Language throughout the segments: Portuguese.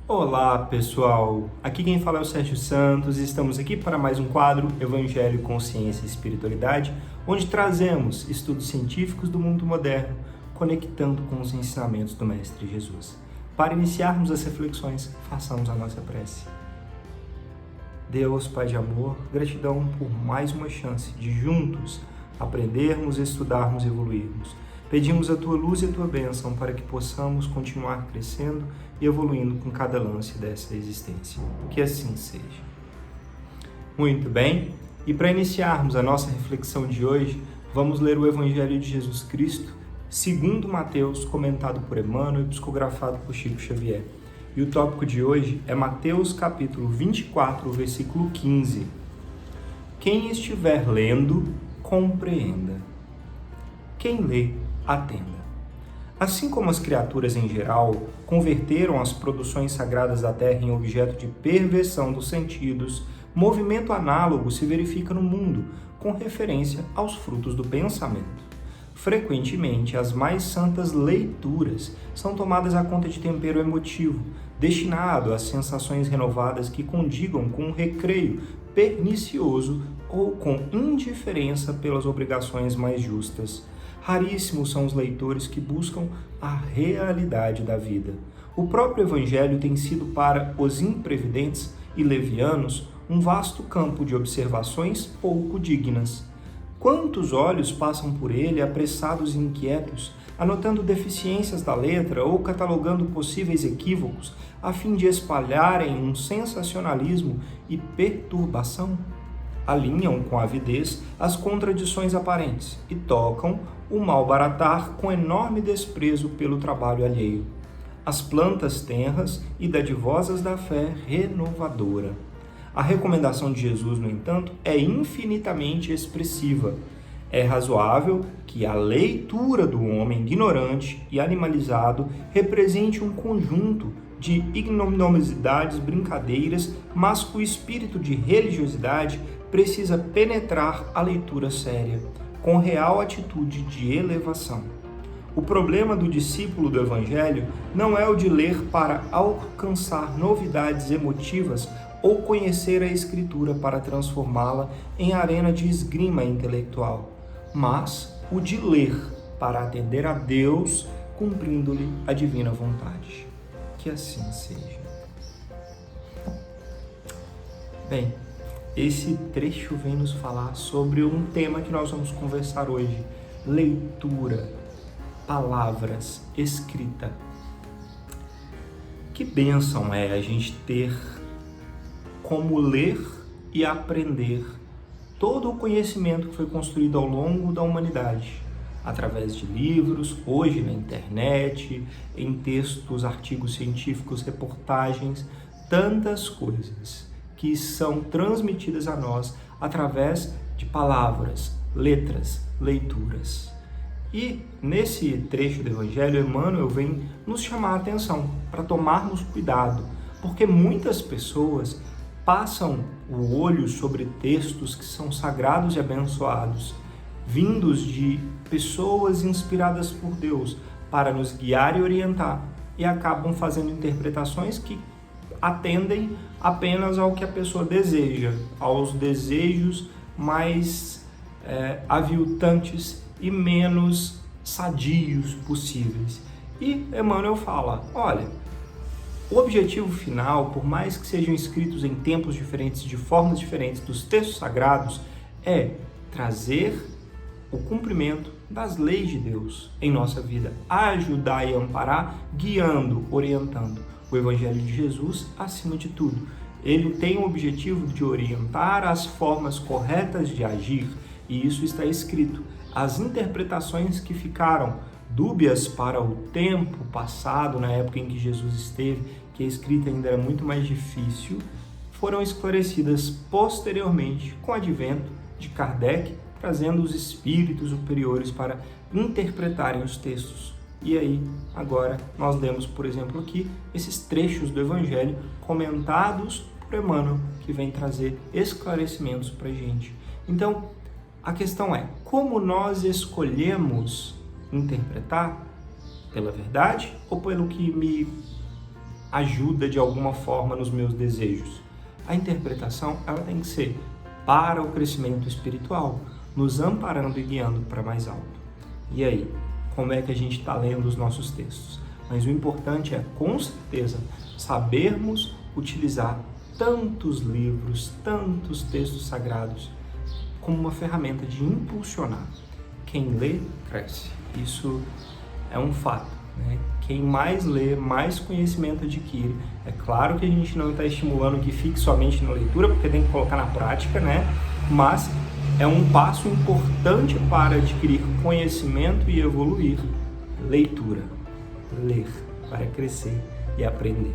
Olá pessoal, aqui quem fala é o Sérgio Santos e estamos aqui para mais um quadro Evangelho, Consciência e Espiritualidade, onde trazemos estudos científicos do mundo moderno, conectando com os ensinamentos do Mestre Jesus. Para iniciarmos as reflexões, façamos a nossa prece. Deus, Pai de amor, gratidão por mais uma chance de juntos aprendermos, estudarmos e evoluirmos. Pedimos a Tua luz e a Tua bênção para que possamos continuar crescendo e evoluindo com cada lance dessa existência. Que assim seja. Muito bem, e para iniciarmos a nossa reflexão de hoje, vamos ler o Evangelho de Jesus Cristo, segundo Mateus, comentado por Emmanuel e psicografado por Chico Xavier. E o tópico de hoje é Mateus capítulo 24, versículo 15. Quem estiver lendo, compreenda. Quem lê, atenda. Assim como as criaturas em geral converteram as produções sagradas da terra em objeto de perversão dos sentidos, movimento análogo se verifica no mundo com referência aos frutos do pensamento. Frequentemente, as mais santas leituras são tomadas à conta de tempero emotivo, destinado às sensações renovadas que condigam com um recreio pernicioso ou com indiferença pelas obrigações mais justas. Raríssimos são os leitores que buscam a realidade da vida. O próprio Evangelho tem sido para os imprevidentes e levianos um vasto campo de observações pouco dignas. Quantos olhos passam por ele apressados e inquietos, anotando deficiências da letra ou catalogando possíveis equívocos, a fim de espalharem um sensacionalismo e perturbação? Alinham com avidez as contradições aparentes e tocam o mal baratar com enorme desprezo pelo trabalho alheio. As plantas tenras e dadivosas da fé renovadora. A recomendação de Jesus, no entanto, é infinitamente expressiva. É razoável que a leitura do homem ignorante e animalizado represente um conjunto de ignominiosidades, brincadeiras, mas que o espírito de religiosidade precisa penetrar a leitura séria, com real atitude de elevação. O problema do discípulo do Evangelho não é o de ler para alcançar novidades emotivas ou conhecer a Escritura para transformá-la em arena de esgrima intelectual, mas o de ler para atender a Deus, cumprindo-lhe a divina vontade. Que assim seja. Bem, esse trecho vem nos falar sobre um tema que nós vamos conversar hoje: leitura, palavras, escrita. Que bênção é a gente ter como ler e aprender todo o conhecimento que foi construído ao longo da humanidade, através de livros, hoje na internet, em textos, artigos científicos, reportagens, tantas coisas que são transmitidas a nós através de palavras, letras, leituras. E nesse trecho do Evangelho, Emmanuel vem nos chamar a atenção para tomarmos cuidado, porque muitas pessoas passam o olho sobre textos que são sagrados e abençoados, vindos de pessoas inspiradas por Deus para nos guiar e orientar, e acabam fazendo interpretações que atendem apenas ao que a pessoa deseja, aos desejos mais aviltantes e menos sadios possíveis. E Emmanuel fala, olha, o objetivo final, por mais que sejam escritos em tempos diferentes, de formas diferentes dos textos sagrados, é trazer o cumprimento das leis de Deus em nossa vida, ajudar e amparar, guiando, orientando. O Evangelho de Jesus, acima de tudo, ele tem o objetivo de orientar as formas corretas de agir, e isso está escrito. As interpretações que ficaram dúbias para o tempo passado, na época em que Jesus esteve, que a escrita ainda era muito mais difícil, foram esclarecidas posteriormente com o advento de Kardec, trazendo os espíritos superiores para interpretarem os textos. E aí, agora, nós lemos, por exemplo, aqui, esses trechos do Evangelho comentados por Emmanuel, que vem trazer esclarecimentos para a gente. Então, a questão é, como nós escolhemos interpretar? Pela verdade ou pelo que me ajuda de alguma forma nos meus desejos. A interpretação, ela tem que ser para o crescimento espiritual, nos amparando e guiando para mais alto. E aí, como é que a gente está lendo os nossos textos? Mas o importante é, com certeza, sabermos utilizar tantos livros, tantos textos sagrados, como uma ferramenta de impulsionar. Quem lê, cresce. Isso é um fato, né? Quem mais lê, mais conhecimento adquire. É claro que a gente não está estimulando que fique somente na leitura, porque tem que colocar na prática, né? Mas é um passo importante para adquirir conhecimento e evoluir. Leitura. Ler para crescer e aprender.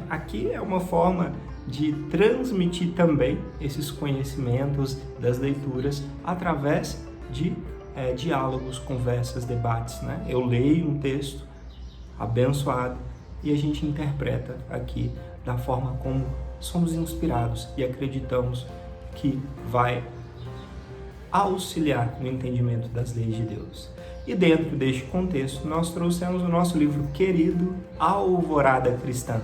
Aqui é uma forma de transmitir também esses conhecimentos das leituras através de diálogos, conversas, debates, né? Eu leio um texto abençoado e a gente interpreta aqui da forma como somos inspirados e acreditamos que vai auxiliar no entendimento das leis de Deus. E dentro deste contexto, nós trouxemos o nosso livro querido Alvorada Cristã,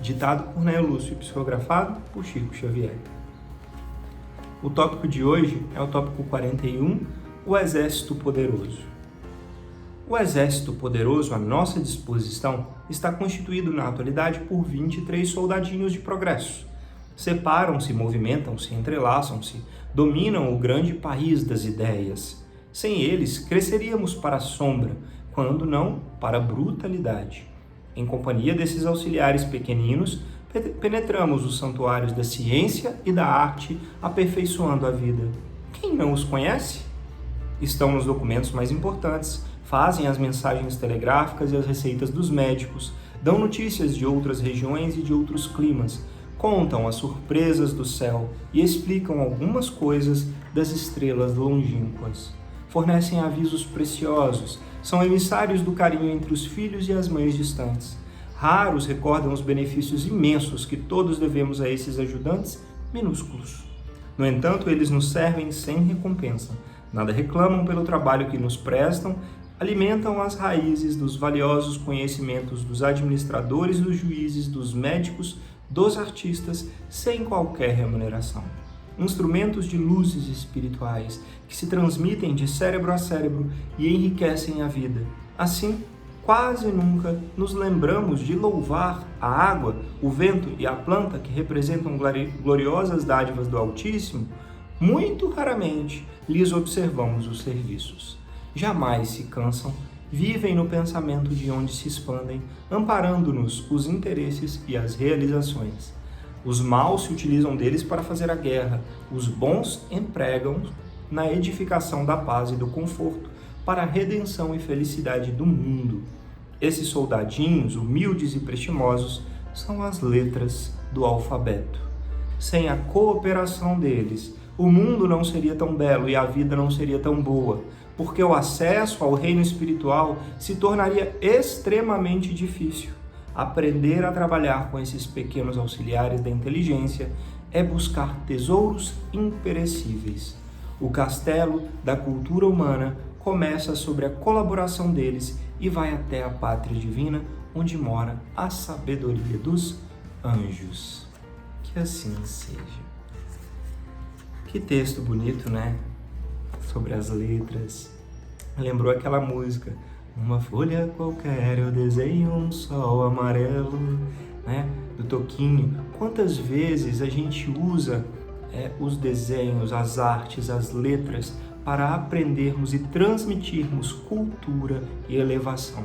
ditado por Néio Lúcio e psicografado por Chico Xavier. O tópico de hoje é o tópico 41, o Exército Poderoso. O Exército Poderoso à nossa disposição está constituído na atualidade por 23 soldadinhos de progresso. Separam-se, movimentam-se, entrelaçam-se, dominam o grande país das ideias. Sem eles, cresceríamos para a sombra, quando não para a brutalidade. Em companhia desses auxiliares pequeninos, penetramos os santuários da ciência e da arte, aperfeiçoando a vida. Quem não os conhece? Estão nos documentos mais importantes, fazem as mensagens telegráficas e as receitas dos médicos, dão notícias de outras regiões e de outros climas, contam as surpresas do céu e explicam algumas coisas das estrelas longínquas. Fornecem avisos preciosos, são emissários do carinho entre os filhos e as mães distantes. Raros recordam os benefícios imensos que todos devemos a esses ajudantes minúsculos. No entanto, eles nos servem sem recompensa. Nada reclamam pelo trabalho que nos prestam, alimentam as raízes dos valiosos conhecimentos dos administradores, dos juízes, dos médicos, dos artistas, sem qualquer remuneração. Instrumentos de luzes espirituais que se transmitem de cérebro a cérebro e enriquecem a vida. Assim, quase nunca nos lembramos de louvar a água, o vento e a planta que representam gloriosas dádivas do Altíssimo. Muito raramente lhes observamos os serviços. Jamais se cansam, vivem no pensamento de onde se expandem, amparando-nos os interesses e as realizações. Os maus se utilizam deles para fazer a guerra, os bons empregam na edificação da paz e do conforto, para a redenção e felicidade do mundo. Esses soldadinhos, humildes e prestimosos, são as letras do alfabeto. Sem a cooperação deles, o mundo não seria tão belo e a vida não seria tão boa, porque o acesso ao reino espiritual se tornaria extremamente difícil. Aprender a trabalhar com esses pequenos auxiliares da inteligência é buscar tesouros imperecíveis. O castelo da cultura humana começa sobre a colaboração deles e vai até a pátria divina, onde mora a sabedoria dos anjos. Que assim seja. Que texto bonito, né? Sobre as letras. Lembrou aquela música: uma folha qualquer eu desenho um sol amarelo, né? Do Toquinho. Quantas vezes a gente usa os desenhos, as artes, as letras para aprendermos e transmitirmos cultura e elevação.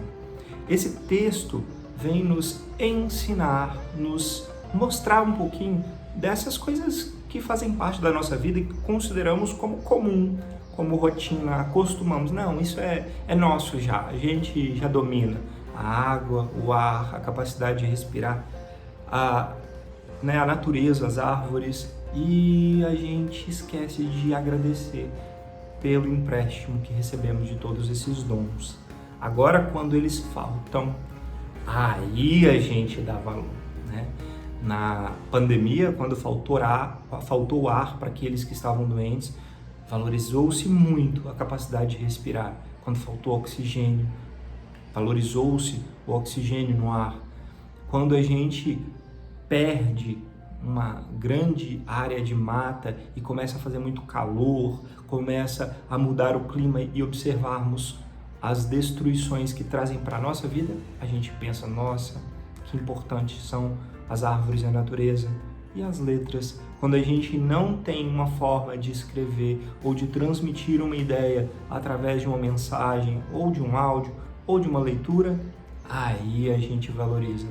Esse texto vem nos ensinar, nos mostrar um pouquinho dessas coisas que fazem parte da nossa vida e que consideramos como comum, como rotina, acostumamos. Não, isso é nosso já, a gente já domina. A água, o ar, a capacidade de respirar, a natureza, as árvores, e a gente esquece de agradecer pelo empréstimo que recebemos de todos esses dons. Agora, quando eles faltam, aí a gente dá valor, né? Na pandemia, quando faltou ar para aqueles que estavam doentes, valorizou-se muito a capacidade de respirar. Quando faltou oxigênio, valorizou-se o oxigênio no ar. quando a gente perde uma grande área de mata e começa a fazer muito calor, começa a mudar o clima e observarmos as destruições que trazem para a nossa vida, a gente pensa, nossa, que importantes são as árvores e a natureza e as letras. Quando a gente não tem uma forma de escrever ou de transmitir uma ideia através de uma mensagem ou de um áudio ou de uma leitura, aí a gente valoriza.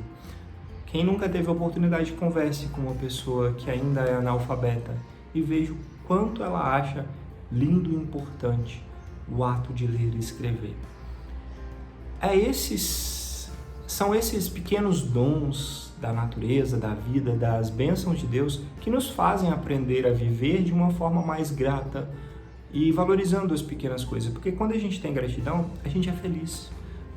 Quem nunca teve a oportunidade de converse com uma pessoa que ainda é analfabeta e veja o quanto ela acha lindo e importante o ato de ler e escrever. São esses pequenos dons da natureza, da vida, das bênçãos de Deus que nos fazem aprender a viver de uma forma mais grata e valorizando as pequenas coisas. Porque quando a gente tem gratidão, a gente é feliz.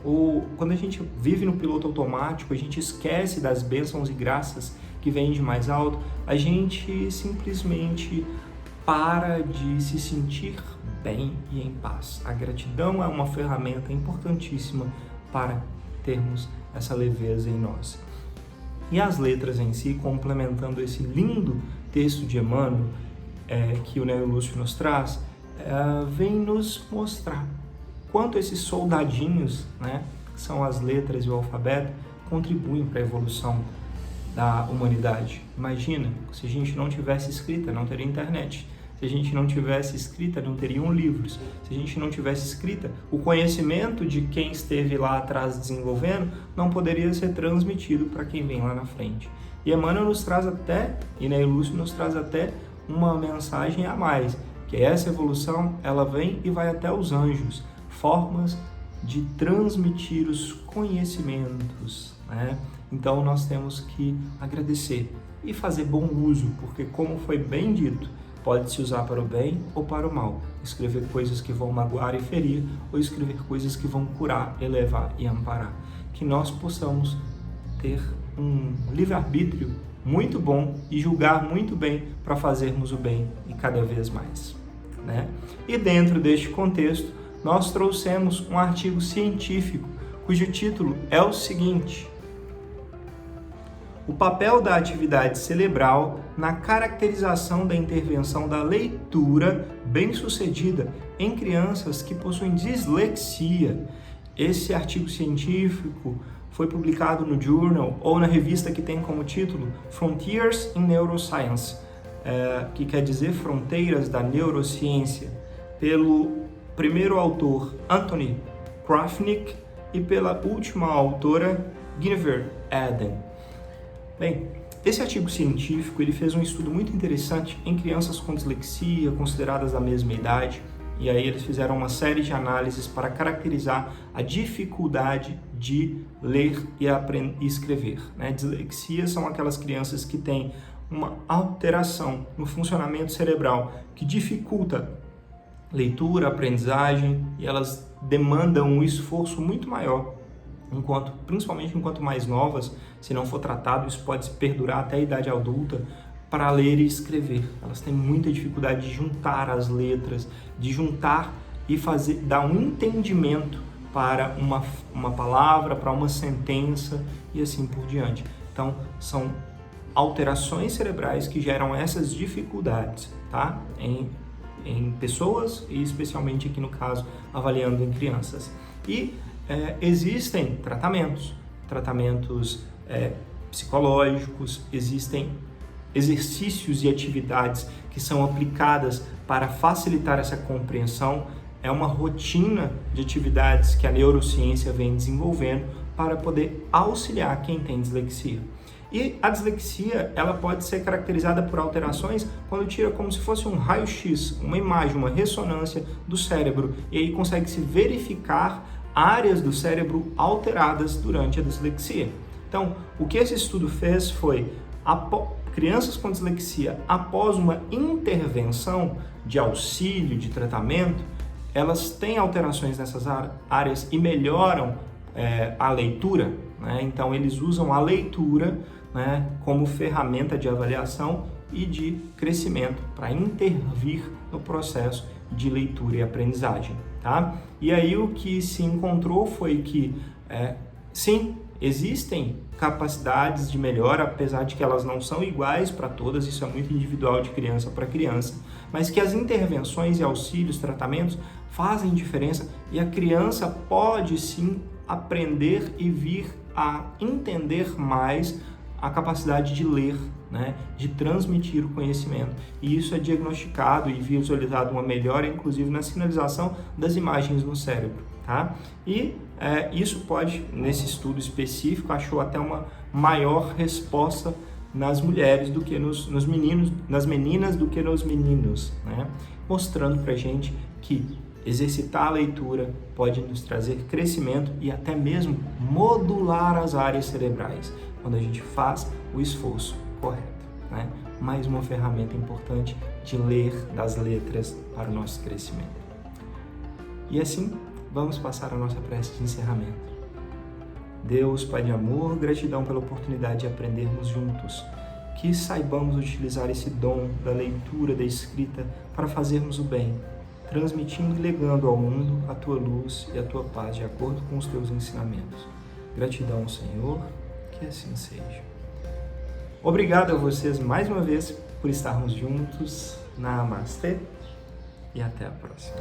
Ou quando a gente vive no piloto automático, a gente esquece das bênçãos e graças que vêm de mais alto, a gente simplesmente para de se sentir bem e em paz. A gratidão é uma ferramenta importantíssima para termos essa leveza em nós. E as letras em si, complementando esse lindo texto de Emmanuel que o Neo Lúcio nos traz, vem nos mostrar quanto esses soldadinhos, né, que são as letras e o alfabeto, contribuem para a evolução da humanidade. Imagina, se a gente não tivesse escrita, não teria internet. Se a gente não tivesse escrita, não teriam livros. Se a gente não tivesse escrita, o conhecimento de quem esteve lá atrás desenvolvendo não poderia ser transmitido para quem vem lá na frente. E Emmanuel nos traz até, e Neo Lúcio nos traz até uma mensagem a mais, que essa evolução, ela vem e vai até os anjos. Formas de transmitir os conhecimentos, né? Então nós temos que agradecer e fazer bom uso, porque como foi bem dito, pode-se usar para o bem ou para o mal. Escrever coisas que vão magoar e ferir, ou escrever coisas que vão curar, elevar e amparar. Que nós possamos ter um livre-arbítrio muito bom e julgar muito bem para fazermos o bem e cada vez mais, né? E dentro deste contexto, nós trouxemos um artigo científico cujo título é o seguinte: o papel da atividade cerebral na caracterização da intervenção da leitura bem-sucedida em crianças que possuem dislexia. Esse artigo científico foi publicado no Journal ou na revista que tem como título Frontiers in Neuroscience, que quer dizer Fronteiras da Neurociência, pelo primeiro autor Anthony Krafnik e pela última autora Guinevere Eden. Bem, esse artigo científico ele fez um estudo muito interessante em crianças com dislexia, consideradas da mesma idade, e aí eles fizeram uma série de análises para caracterizar a dificuldade de ler e escrever, né? Dislexia são aquelas crianças que têm uma alteração no funcionamento cerebral que dificulta leitura, aprendizagem, e elas demandam um esforço muito maior, principalmente enquanto mais novas. Se não for tratado, isso pode perdurar até a idade adulta, para ler e escrever. Elas têm muita dificuldade de juntar as letras, de juntar e dar um entendimento para uma palavra, para uma sentença e assim por diante. Então, são alterações cerebrais que geram essas dificuldades, tá? Em pessoas e especialmente aqui no caso avaliando em crianças. E existem tratamentos psicológicos, existem exercícios e atividades que são aplicadas para facilitar essa compreensão. É uma rotina de atividades que a neurociência vem desenvolvendo para poder auxiliar quem tem dislexia. E a dislexia, ela pode ser caracterizada por alterações quando tira como se fosse um raio-x, uma imagem, uma ressonância do cérebro, e aí consegue-se verificar áreas do cérebro alteradas durante a dislexia. Então, o que esse estudo fez foi, crianças com dislexia, após uma intervenção de auxílio, de tratamento, elas têm alterações nessas áreas e melhoram a leitura, né? Então, eles usam a leitura, né, como ferramenta de avaliação e de crescimento para intervir no processo de leitura e aprendizagem, tá? E aí o que se encontrou foi que, sim, existem capacidades de melhora, apesar de que elas não são iguais para todas, isso é muito individual de criança para criança, mas que as intervenções e auxílios, tratamentos fazem diferença e a criança pode sim aprender e vir a entender mais a capacidade de ler, né, de transmitir o conhecimento. E isso é diagnosticado e visualizado uma melhora, inclusive na sinalização das imagens no cérebro, tá? E isso pode, nesse estudo específico, achou até uma maior resposta nas mulheres do que nos meninos, nas meninas do que nos meninos, né? Mostrando pra gente que exercitar a leitura pode nos trazer crescimento e até mesmo modular as áreas cerebrais, quando a gente faz o esforço correto, né? Mais uma ferramenta importante de ler das letras para o nosso crescimento. E assim, vamos passar a nossa prece de encerramento. Deus, Pai de amor, gratidão pela oportunidade de aprendermos juntos, que saibamos utilizar esse dom da leitura, da escrita, para fazermos o bem, transmitindo e legando ao mundo a Tua luz e a Tua paz, de acordo com os Teus ensinamentos. Gratidão, Senhor, que assim seja. Obrigado a vocês mais uma vez por estarmos juntos. Namastê e até a próxima.